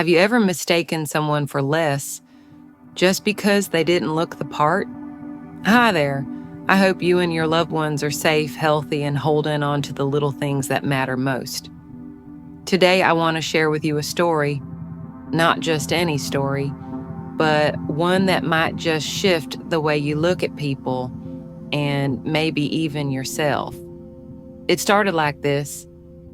Have you ever mistaken someone for less just because they didn't look the part? Hi there. I hope you and your loved ones are safe, healthy, and holding on to the little things that matter most. Today, I want to share with you a story, not just any story, but one that might just shift the way you look at people and maybe even yourself. It started like this.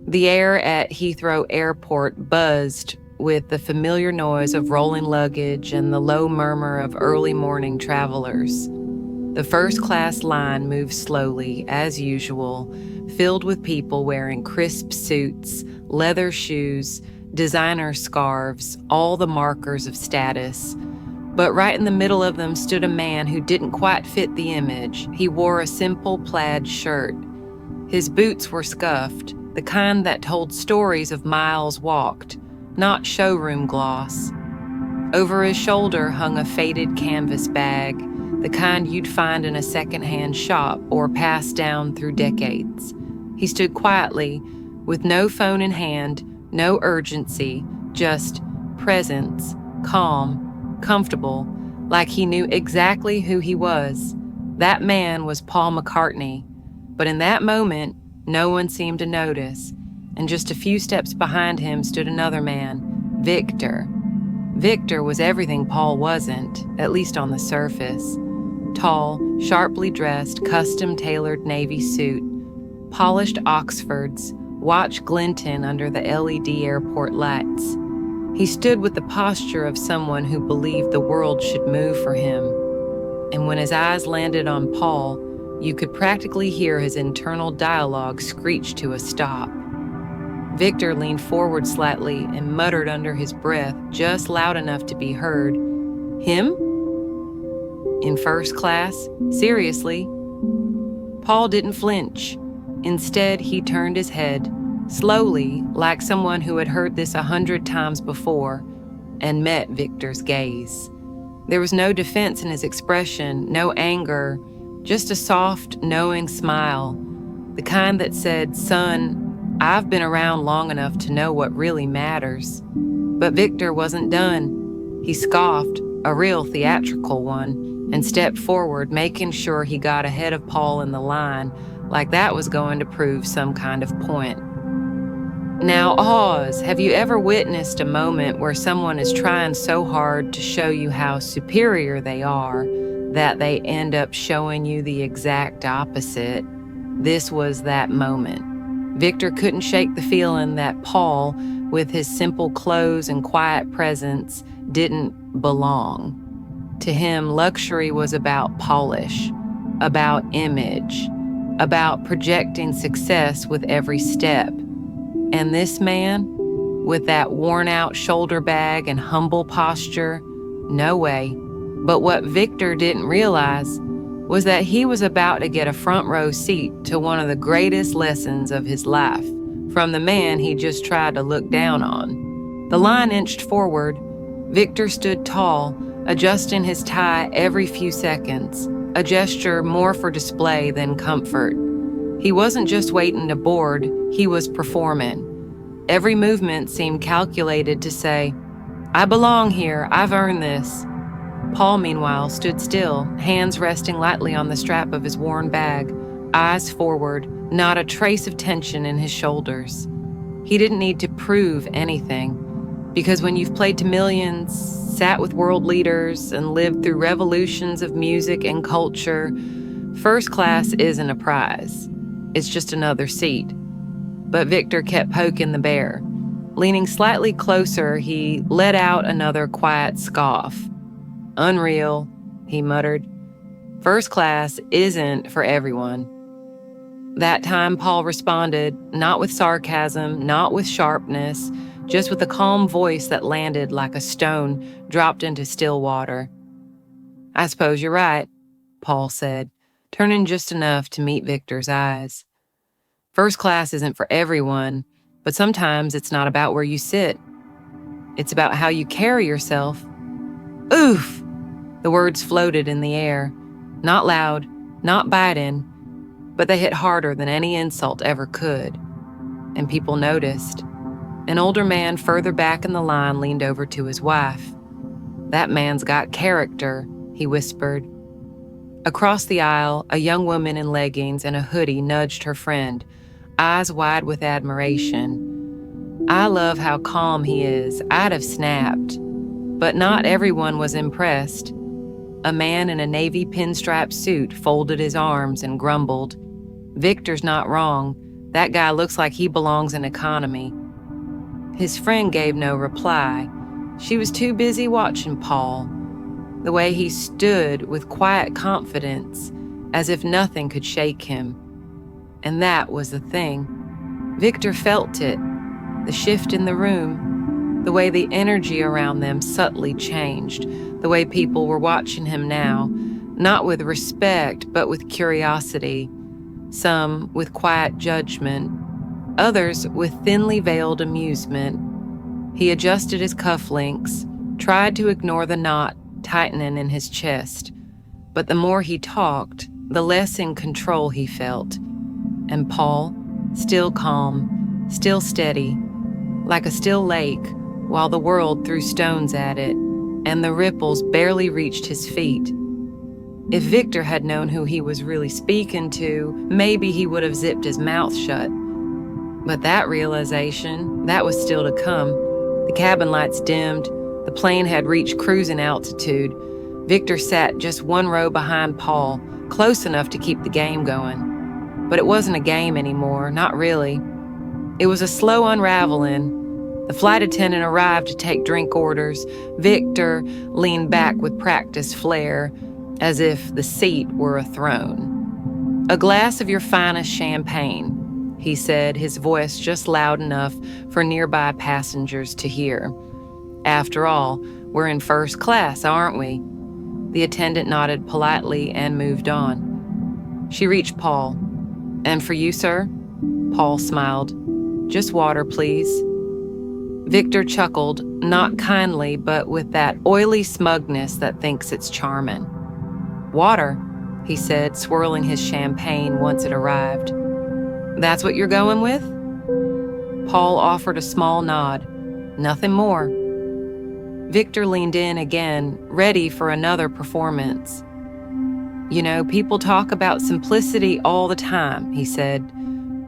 The air at Heathrow Airport buzzed with the familiar noise of rolling luggage and the low murmur of early morning travelers. The first-class line moved slowly, as usual, filled with people wearing crisp suits, leather shoes, designer scarves, all the markers of status. But right in the middle of them stood a man who didn't quite fit the image. He wore a simple plaid shirt. His boots were scuffed, the kind that told stories of miles walked, not showroom gloss. Over his shoulder hung a faded canvas bag, the kind you'd find in a secondhand shop or passed down through decades. He stood quietly, with no phone in hand, no urgency, just presence, calm, comfortable, like he knew exactly who he was. That man was Paul McCartney. But in that moment, no one seemed to notice, and just a few steps behind him stood another man, Victor. Victor was everything Paul wasn't, at least on the surface. Tall, sharply dressed, custom-tailored navy suit, polished Oxfords, watch glinting under the LED airport lights. He stood with the posture of someone who believed the world should move for him. And when his eyes landed on Paul, you could practically hear his internal dialogue screech to a stop. Victor leaned forward slightly and muttered under his breath, just loud enough to be heard, "Him? In first class? Seriously?" Paul didn't flinch. Instead, he turned his head, slowly, like someone who had heard this 100 times before, and met Victor's gaze. There was no defense in his expression, no anger, just a soft, knowing smile, the kind that said, "Son, I've been around long enough to know what really matters." But Victor wasn't done. He scoffed, a real theatrical one, and stepped forward, making sure he got ahead of Paul in the line, like that was going to prove some kind of point. Now, Oz, have you ever witnessed a moment where someone is trying so hard to show you how superior they are that they end up showing you the exact opposite? This was that moment. Victor couldn't shake the feeling that Paul, with his simple clothes and quiet presence, didn't belong. To him, luxury was about polish, about image, about projecting success with every step. And this man, with that worn-out shoulder bag and humble posture, no way. But what Victor didn't realize was that he was about to get a front-row seat to one of the greatest lessons of his life from the man he just tried to look down on. The line inched forward. Victor stood tall, adjusting his tie every few seconds, a gesture more for display than comfort. He wasn't just waiting to board, he was performing. Every movement seemed calculated to say, "I belong here, I've earned this." Paul, meanwhile, stood still, hands resting lightly on the strap of his worn bag, eyes forward, not a trace of tension in his shoulders. He didn't need to prove anything, because when you've played to millions, sat with world leaders, and lived through revolutions of music and culture, first class isn't a prize. It's just another seat. But Victor kept poking the bear. Leaning slightly closer, he let out another quiet scoff. "Unreal," he muttered. "First class isn't for everyone." That time Paul responded, not with sarcasm, not with sharpness, just with a calm voice that landed like a stone dropped into still water. "I suppose you're right," Paul said, turning just enough to meet Victor's eyes. First class isn't for everyone, but sometimes it's not about where you sit. It's about how you carry yourself. Oof! The words floated in the air, not loud, not biting, but they hit harder than any insult ever could. And people noticed. An older man further back in the line leaned over to his wife. "That man's got character," he whispered. Across the aisle, a young woman in leggings and a hoodie nudged her friend, eyes wide with admiration. "I love how calm he is. I'd have snapped." But not everyone was impressed. A man in a navy pinstripe suit folded his arms and grumbled, "Victor's not wrong. That guy looks like he belongs in economy." His friend gave no reply. She was too busy watching Paul, the way he stood with quiet confidence, as if nothing could shake him. And that was the thing. Victor felt it, the shift in the room, the way the energy around them subtly changed, the way people were watching him now, not with respect, but with curiosity, some with quiet judgment, others with thinly veiled amusement. He adjusted his cufflinks, tried to ignore the knot tightening in his chest, but the more he talked, the less in control he felt. And Paul, still calm, still steady, like a still lake, while the world threw stones at it, and the ripples barely reached his feet. If Victor had known who he was really speaking to, maybe he would have zipped his mouth shut. But that realization, that was still to come. The cabin lights dimmed. The plane had reached cruising altitude. Victor sat just one row behind Paul, close enough to keep the game going. But it wasn't a game anymore, not really. It was a slow unraveling. The flight attendant arrived to take drink orders. Victor leaned back with practiced flair, as if the seat were a throne. "A glass of your finest champagne," he said, his voice just loud enough for nearby passengers to hear. "After all, we're in first class, aren't we?" The attendant nodded politely and moved on. She reached Paul. "And for you, sir?" Paul smiled. "Just water, please." Victor chuckled, not kindly, but with that oily smugness that thinks it's charming. "Water," he said, swirling his champagne once it arrived. "That's what you're going with?" Paul offered a small nod. "Nothing more." Victor leaned in again, ready for another performance. "You know, people talk about simplicity all the time," he said,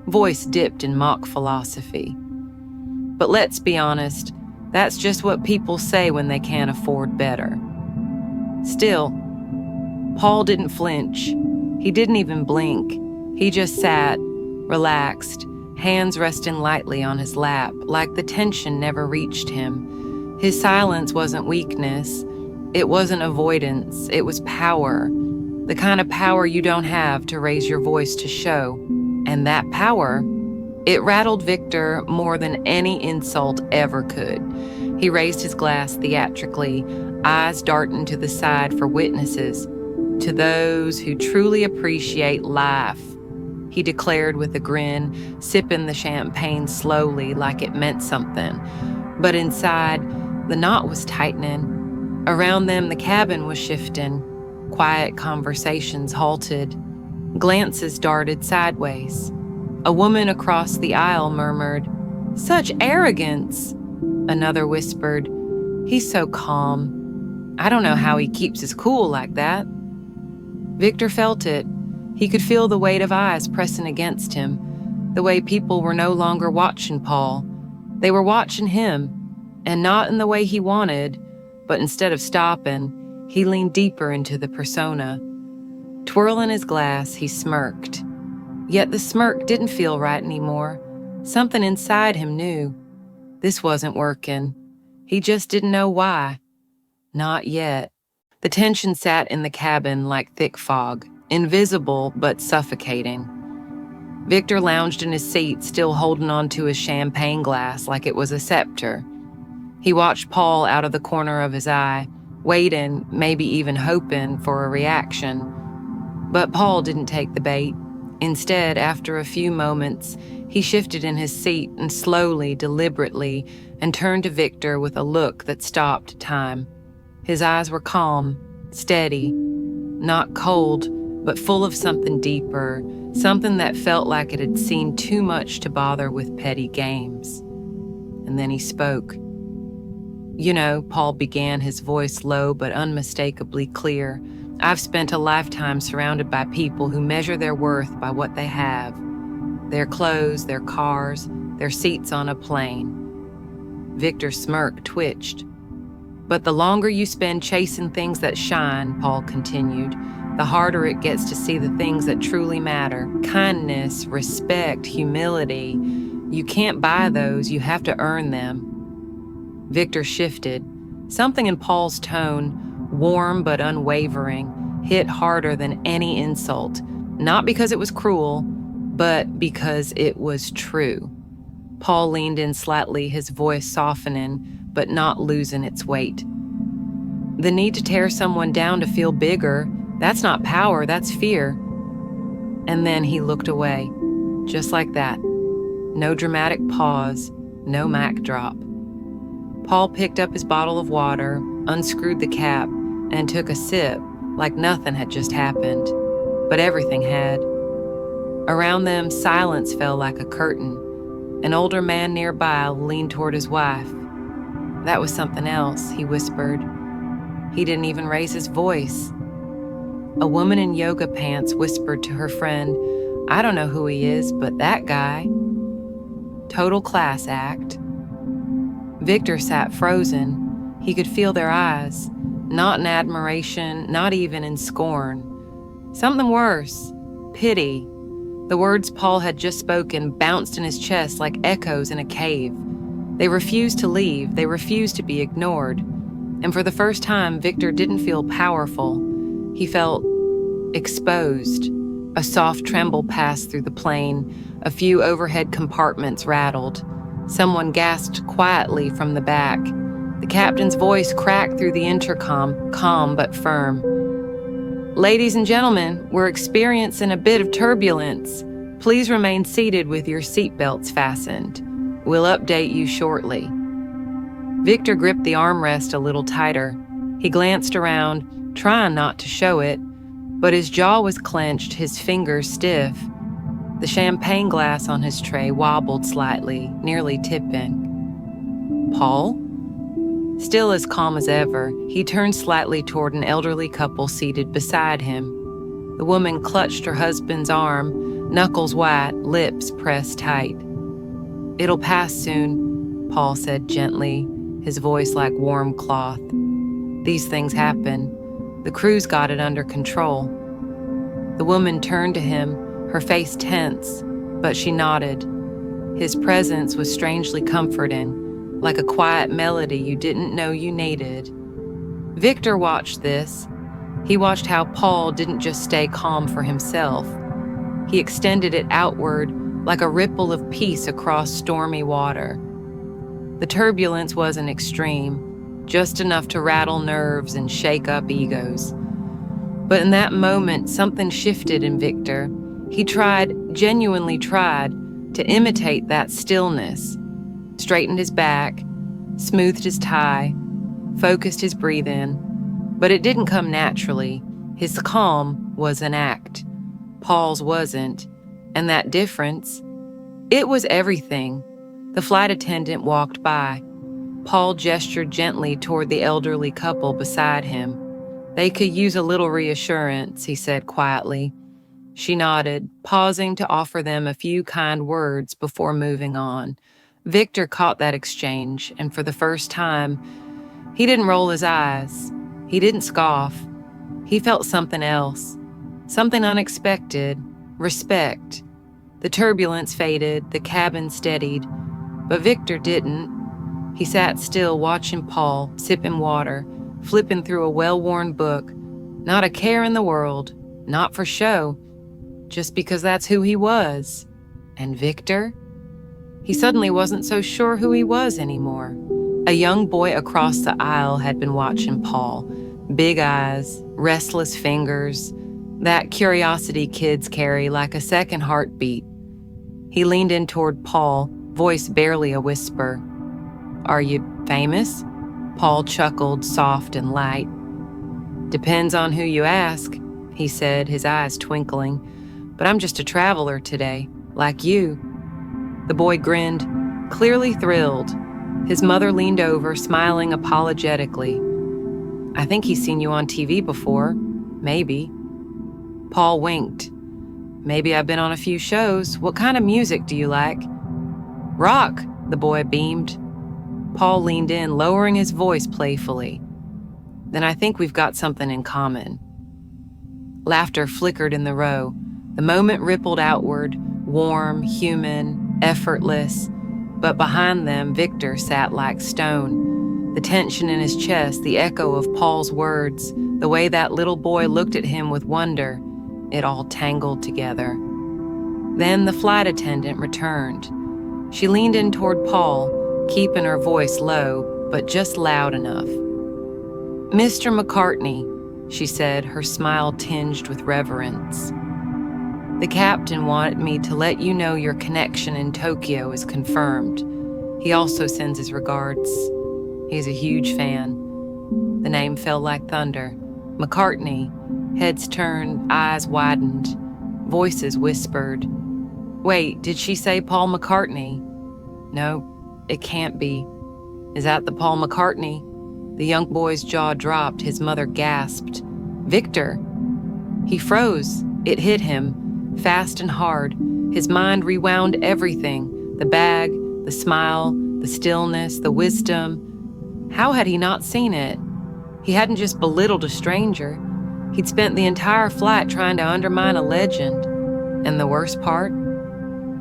voice dipped in mock philosophy. "But let's be honest, that's just what people say when they can't afford better." Still, Paul didn't flinch. He didn't even blink. He just sat, relaxed, hands resting lightly on his lap, like the tension never reached him. His silence wasn't weakness. It wasn't avoidance. It was power. The kind of power you don't have to raise your voice to show. And that power, it rattled Victor more than any insult ever could. He raised his glass theatrically, eyes darting to the side for witnesses. "To those who truly appreciate life," he declared with a grin, sipping the champagne slowly like it meant something. But inside, the knot was tightening. Around them, the cabin was shifting. Quiet conversations halted. Glances darted sideways. A woman across the aisle murmured, "Such arrogance." Another whispered, "He's so calm. I don't know how he keeps his cool like that." Victor felt it. He could feel the weight of eyes pressing against him, the way people were no longer watching Paul. They were watching him, and not in the way he wanted, but instead of stopping, he leaned deeper into the persona. Twirling his glass, he smirked. Yet the smirk didn't feel right anymore. Something inside him knew. This wasn't working. He just didn't know why. Not yet. The tension sat in the cabin like thick fog, invisible but suffocating. Victor lounged in his seat, still holding on to his champagne glass like it was a scepter. He watched Paul out of the corner of his eye, waiting, maybe even hoping for a reaction. But Paul didn't take the bait. Instead, after a few moments, he shifted in his seat and slowly, deliberately, and turned to Victor with a look that stopped time. His eyes were calm, steady, not cold, but full of something deeper, something that felt like it had seen too much to bother with petty games. and then he spoke. "You know," Paul began, his voice low but unmistakably clear, "I've spent a lifetime surrounded by people who measure their worth by what they have. Their clothes, their cars, their seats on a plane." Victor's smirk twitched. "But the longer you spend chasing things that shine," Paul continued, "the harder it gets to see the things that truly matter. Kindness, respect, humility. You can't buy those, you have to earn them." Victor shifted. Something in Paul's tone, warm but unwavering, hit harder than any insult, not because it was cruel, but because it was true. Paul leaned in slightly, his voice softening, but not losing its weight. "The need to tear someone down to feel bigger, that's not power, that's fear." And then he looked away, just like that. No dramatic pause, no mic drop. Paul picked up his bottle of water, unscrewed the cap, and took a sip like nothing had just happened. But everything had. Around them, silence fell like a curtain. An older man nearby leaned toward his wife. "That was something else," he whispered. He didn't even raise his voice. A woman in yoga pants whispered to her friend, "I don't know who he is, but that guy." Total class act. Victor sat frozen. He could feel their eyes, not in admiration, not even in scorn. Something worse, pity. The words Paul had just spoken bounced in his chest like echoes in a cave. They refused to leave, they refused to be ignored. And for the first time, Victor didn't feel powerful. He felt exposed. A soft tremble passed through the plane. A few overhead compartments rattled. Someone gasped quietly from the back. The captain's voice cracked through the intercom, calm but firm. "Ladies and gentlemen, we're experiencing a bit of turbulence. Please remain seated with your seatbelts fastened. We'll update you shortly." Victor gripped the armrest a little tighter. He glanced around, trying not to show it, but his jaw was clenched, his fingers stiff. The champagne glass on his tray wobbled slightly, nearly tipping. "Paul?" Still as calm as ever, he turned slightly toward an elderly couple seated beside him. The woman clutched her husband's arm, knuckles white, lips pressed tight. "It'll pass soon," Paul said gently, his voice like warm cloth. "These things happen. The crew's got it under control." The woman turned to him, her face tense, but she nodded. His presence was strangely comforting, like a quiet melody you didn't know you needed. Victor watched this. He watched how Paul didn't just stay calm for himself. He extended it outward like a ripple of peace across stormy water. The turbulence wasn't extreme, just enough to rattle nerves and shake up egos. But in that moment, something shifted in Victor. He genuinely tried, to imitate that stillness. Straightened his back, smoothed his tie, focused his breathing. But it didn't come naturally. His calm was an act. Paul's wasn't. And that difference, it was everything. The flight attendant walked by. Paul gestured gently toward the elderly couple beside him. "They could use a little reassurance," he said quietly. She nodded, pausing to offer them a few kind words before moving on. Victor caught that exchange, and for the first time, he didn't roll his eyes. He didn't scoff. He felt something else, something unexpected, respect. The turbulence faded, the cabin steadied, but Victor didn't. He sat still, watching Paul, sipping water, flipping through a well-worn book, not a care in the world, not for show, just because that's who he was. And Victor? He suddenly wasn't so sure who he was anymore. A young boy across the aisle had been watching Paul. Big eyes, restless fingers, that curiosity kids carry like a second heartbeat. He leaned in toward Paul, voice barely a whisper. "Are you famous?" Paul chuckled, soft and light. "Depends on who you ask," he said, his eyes twinkling. "But I'm just a traveler today, like you." The boy grinned, clearly thrilled. His mother leaned over, smiling apologetically. "I think he's seen you on TV before. Maybe." Paul winked. "Maybe I've been on a few shows. What kind of music do you like?" "Rock," the boy beamed. Paul leaned in, lowering his voice playfully. "Then I think we've got something in common." Laughter flickered in the row. The moment rippled outward, warm, human, effortless. But behind them, Victor sat like stone. The tension in his chest, the echo of Paul's words, the way that little boy looked at him with wonder, it all tangled together. Then the flight attendant returned. She leaned in toward Paul, keeping her voice low, but just loud enough. "Mr. McCartney," she said, her smile tinged with reverence. "The captain wanted me to let you know your connection in Tokyo is confirmed. He also sends his regards. He's a huge fan." The name fell like thunder. McCartney. Heads turned, eyes widened. Voices whispered. "Wait, did she say Paul McCartney?" "No, it can't be. Is that the Paul McCartney?" The young boy's jaw dropped. His mother gasped. "Victor!" He froze. It hit him. Fast and hard. His mind rewound everything. The bag, the smile, the stillness, the wisdom. How had he not seen it? He hadn't just belittled a stranger. He'd spent the entire flight trying to undermine a legend. And the worst part?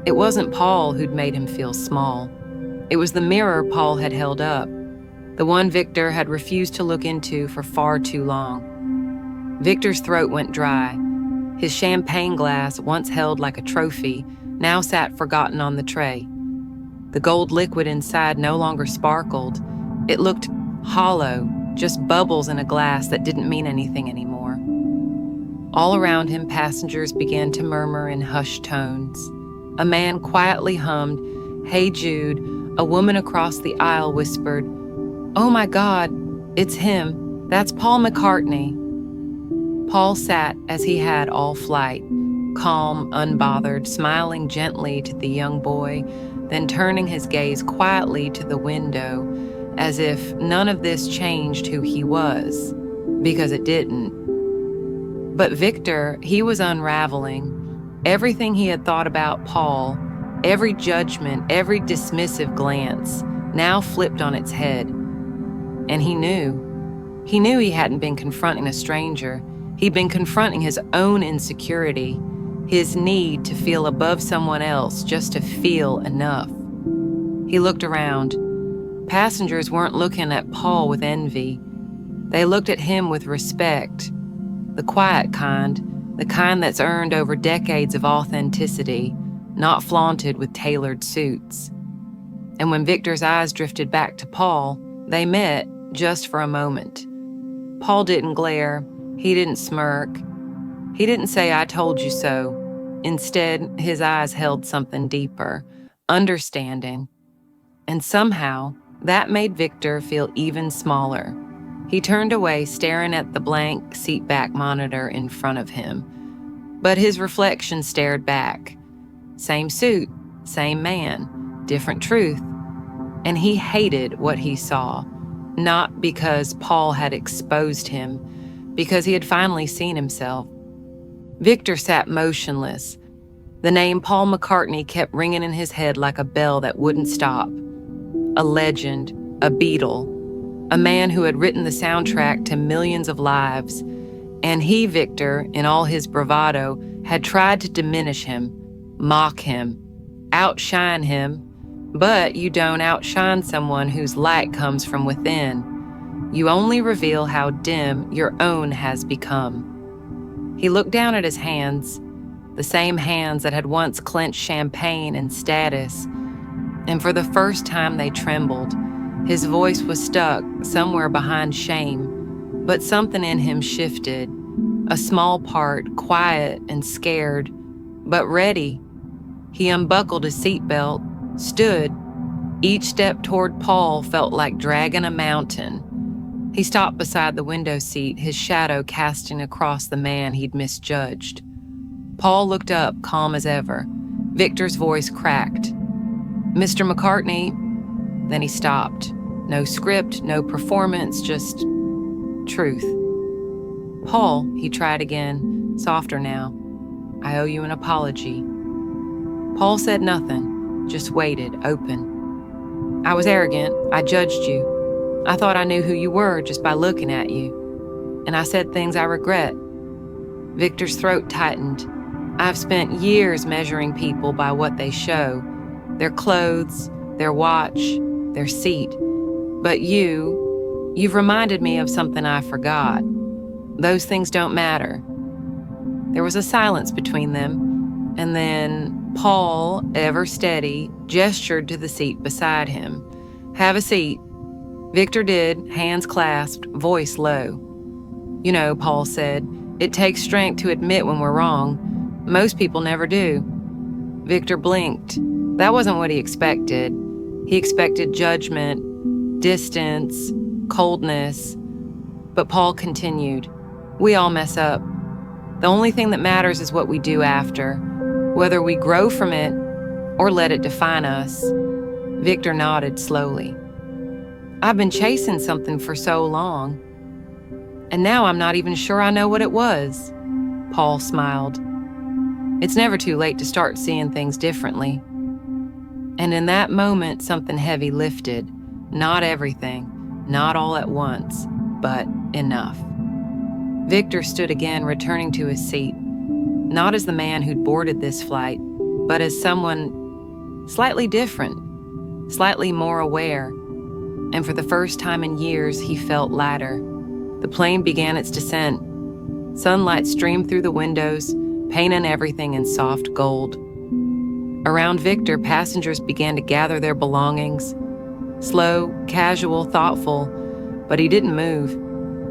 It wasn't Paul who'd made him feel small. It was the mirror Paul had held up. The one Victor had refused to look into for far too long. Victor's throat went dry. His champagne glass, once held like a trophy, now sat forgotten on the tray. The gold liquid inside no longer sparkled. It looked hollow, just bubbles in a glass that didn't mean anything anymore. All around him, passengers began to murmur in hushed tones. A man quietly hummed, "Hey Jude." A woman across the aisle whispered, "Oh my God, it's him. That's Paul McCartney." Paul sat as he had all flight, calm, unbothered, smiling gently to the young boy, then turning his gaze quietly to the window, as if none of this changed who he was, because it didn't. But Victor, he was unraveling. Everything he had thought about Paul, every judgment, every dismissive glance, now flipped on its head. And he knew. He knew he hadn't been confronting a stranger. He'd been confronting his own insecurity, his need to feel above someone else just to feel enough. He looked around. Passengers weren't looking at Paul with envy. They looked at him with respect. The quiet kind, the kind that's earned over decades of authenticity, not flaunted with tailored suits. And when Victor's eyes drifted back to Paul, they met just for a moment. Paul didn't glare. He didn't smirk. He didn't say, "I told you so." Instead, his eyes held something deeper, understanding. And somehow, that made Victor feel even smaller. He turned away, staring at the blank seatback monitor in front of him. But his reflection stared back. Same suit, same man, different truth. And he hated what he saw, not because Paul had exposed him, because he had finally seen himself. Victor sat motionless. The name Paul McCartney kept ringing in his head like a bell that wouldn't stop. A legend, a Beatle, a man who had written the soundtrack to millions of lives. And he, Victor, in all his bravado, had tried to diminish him, mock him, outshine him. But you don't outshine someone whose light comes from within. You only reveal how dim your own has become. He looked down at his hands, the same hands that had once clenched champagne and status, and for the first time they trembled. His voice was stuck somewhere behind shame, but something in him shifted. A small part, quiet and scared, but ready. He unbuckled his seatbelt, stood. Each step toward Paul felt like dragging a mountain. He stopped beside the window seat, his shadow casting across the man he'd misjudged. Paul looked up, calm as ever. Victor's voice cracked. "Mr. McCartney." Then he stopped. No script, no performance, just truth. "Paul," he tried again, softer now. "I owe you an apology." Paul said nothing, just waited, open. "I was arrogant. I judged you. I thought I knew who you were just by looking at you. And I said things I regret." Victor's throat tightened. "I've spent years measuring people by what they show, their clothes, their watch, their seat. But you've reminded me of something I forgot. Those things don't matter." There was a silence between them, and then Paul, ever steady, gestured to the seat beside him. "Have a seat." Victor did, hands clasped, voice low. "You know," Paul said, "it takes strength to admit when we're wrong. Most people never do." Victor blinked. That wasn't what he expected. He expected judgment, distance, coldness. But Paul continued, "We all mess up. The only thing that matters is what we do after, whether we grow from it or let it define us." Victor nodded slowly. "I've been chasing something for so long, and now I'm not even sure I know what it was." Paul smiled. "It's never too late to start seeing things differently." And in that moment, something heavy lifted. Not everything, not all at once, but enough. Victor stood again, returning to his seat, not as the man who'd boarded this flight, but as someone slightly different, slightly more aware. And for the first time in years, he felt lighter. The plane began its descent. Sunlight streamed through the windows, painting everything in soft gold. Around Victor, passengers began to gather their belongings. Slow, casual, thoughtful, but he didn't move.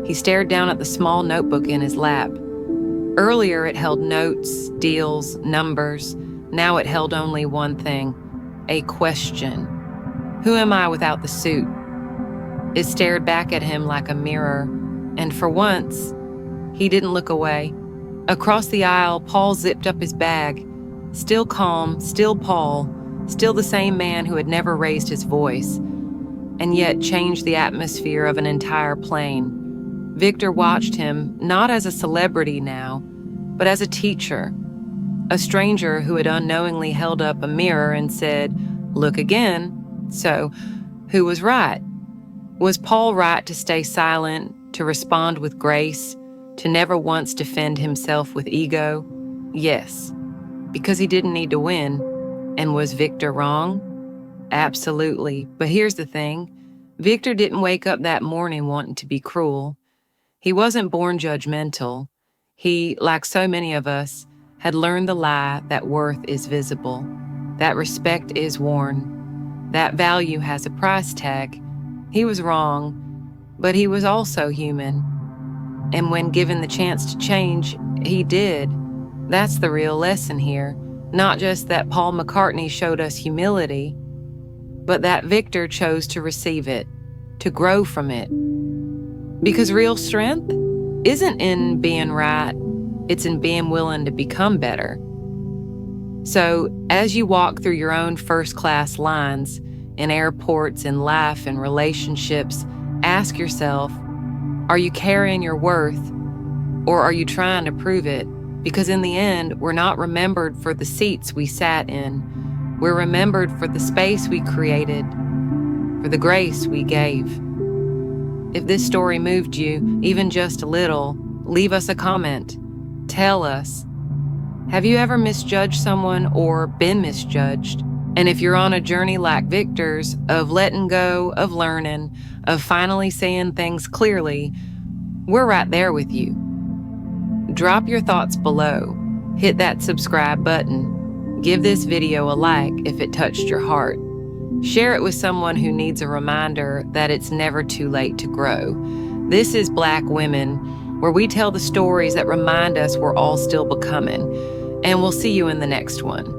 He stared down at the small notebook in his lap. Earlier, it held notes, deals, numbers. Now it held only one thing: a question. Who am I without the suit? It stared back at him like a mirror, and for once, he didn't look away. Across the aisle, Paul zipped up his bag. Still calm, still Paul, still the same man who had never raised his voice, and yet changed the atmosphere of an entire plane. Victor watched him, not as a celebrity now, but as a teacher, a stranger who had unknowingly held up a mirror and said, "Look again." So, who was right? Was Paul right to stay silent, to respond with grace, to never once defend himself with ego? Yes, because he didn't need to win. And was Victor wrong? Absolutely. But here's the thing. Victor didn't wake up that morning wanting to be cruel. He wasn't born judgmental. He, like so many of us, had learned the lie that worth is visible, that respect is worn, that value has a price tag. He was wrong, but he was also human. And when given the chance to change, he did. That's the real lesson here. Not just that Paul McCartney showed us humility, but that Victor chose to receive it, to grow from it. Because real strength isn't in being right, it's in being willing to become better. So as you walk through your own first-class lines, in airports, in life, in relationships, ask yourself, are you carrying your worth, or are you trying to prove it? Because in the end, we're not remembered for the seats we sat in. We're remembered for the space we created, for the grace we gave. If this story moved you, even just a little, leave us a comment. Tell us, have you ever misjudged someone or been misjudged? And if you're on a journey like Victor's, of letting go, of learning, of finally seeing things clearly, we're right there with you. Drop your thoughts below. Hit that subscribe button. Give this video a like if it touched your heart. Share it with someone who needs a reminder that it's never too late to grow. This is Black Women, where we tell the stories that remind us we're all still becoming. And we'll see you in the next one.